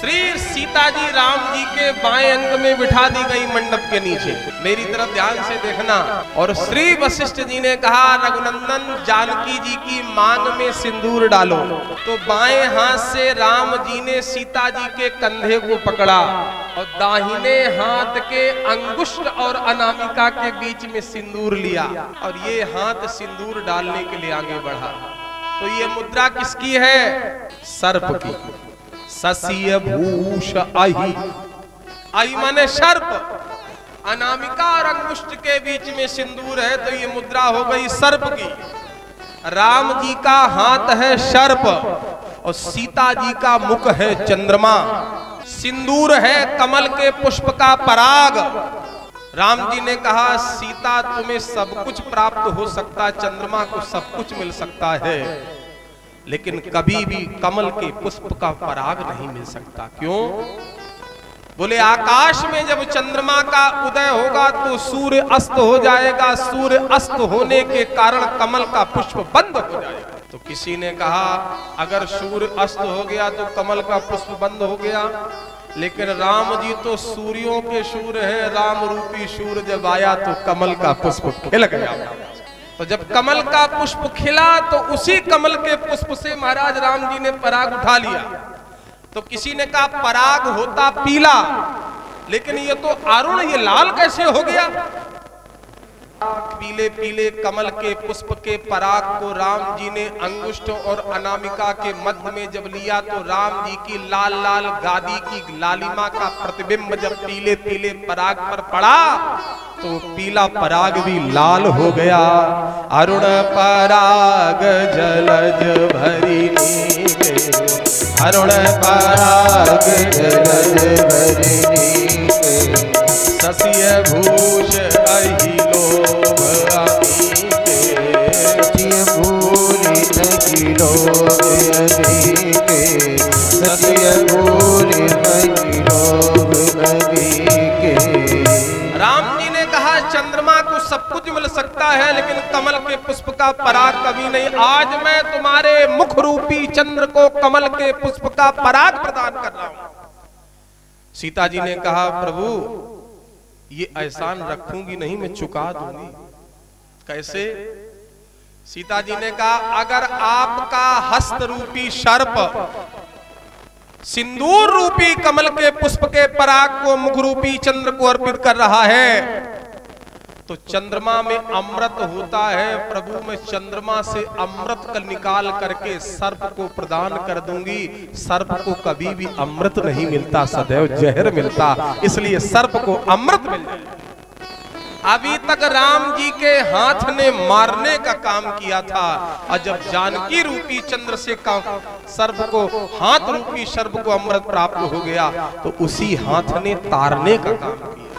श्री सीता जी राम जी के बाएं अंग में बिठा दी गई मंडप के नीचे। मेरी तरफ ध्यान से देखना। और श्री वशिष्ठ जी ने कहा, रघुनंदन जानकी जी की मांग में सिंदूर डालो। तो बाएं हाथ से राम जी ने सीता जी के कंधे को पकड़ा और दाहिने हाथ के अंगुष्ठ और अनामिका के बीच में सिंदूर लिया और ये हाथ सिंदूर डालने के लिए आगे बढ़ा। तो ये मुद्रा किसकी है? सर्प की। ससिय भूष अहि, अहि माने सर्प, अनामिका और अंगुष्ठ के बीच में सिंदूर है तो ये मुद्रा हो गई सर्प की। राम जी का हाथ है सर्प और सीता जी का मुख है चंद्रमा। सिंदूर है कमल के पुष्प का पराग। राम जी ने कहा, सीता तुम्हें सब कुछ प्राप्त हो सकता, चंद्रमा को सब कुछ मिल सकता है, लेकिन कभी भी कमल के पुष्प का पराग नहीं मिल सकता। क्यों? बोले आकाश में जब चंद्रमा का उदय होगा तो सूर्य अस्त हो जाएगा, सूर्य अस्त होने के कारण कमल का पुष्प बंद हो जाएगा। तो किसी ने कहा, अगर सूर्य अस्त हो गया तो कमल का पुष्प बंद हो गया, लेकिन राम जी तो सूर्यों के सूर्य है, राम रूपी सूर्य जब आया तो कमल का पुष्प खिल गया। तो जब कमल का पुष्प खिला तो उसी कमल के पुष्प से महाराज राम जी ने पराग उठा लिया। तो किसी ने कहा पराग होता पीला, लेकिन ये तो अरुण, ये लाल कैसे हो गया? पीले पीले कमल के पुष्प के पराग को राम जी ने अंगुष्ठ और अनामिका के मध्य में जब लिया तो राम जी की लाल लाल गादी की लालिमा का प्रतिबिंब जब पीले पीले पराग पर पड़ा तो पीला पराग भी लाल हो गया। अरुण पराग जलज भरी नीके, अरुण पराग जलज भरी नीके, ससिय भूष अहि लोभ अमीके, ससिय भूरि नहि लोभ अमीके, ससिय भूरि नहि लोभ अमीके। राम जी ने कहा, चंद्रमा को सब कुछ मिल सकता है लेकिन कमल के पुष्प का पराग कभी नहीं। आज मैं तुम्हारे मुख रूपी चंद्र को कमल के पुष्प का पराग प्रदान कर रहा हूं। सीता जी ने कहा, प्रभु ये एहसान रखूंगी नहीं, मैं चुका दूंगी। कैसे? सीता जी ने कहा, अगर आपका हस्त रूपी सर्प सिंदूर रूपी कमल के पुष्प के पराग को मुख रूपी चंद्र को अर्पित कर रहा है तो चंद्रमा में अमृत होता है। प्रभु मैं चंद्रमा से अमृत का निकाल करके सर्प को प्रदान कर दूंगी। सर्प को कभी भी अमृत नहीं मिलता, सदैव जहर मिलता, इसलिए सर्प को अमृत मिल जाए। अभी तक राम जी के हाथ ने मारने का काम किया था और जब जानकी रूपी चंद्र से सर्प को, हाथ रूपी सर्प को अमृत प्राप्त हो गया तो उसी हाथ ने तारने का काम किया।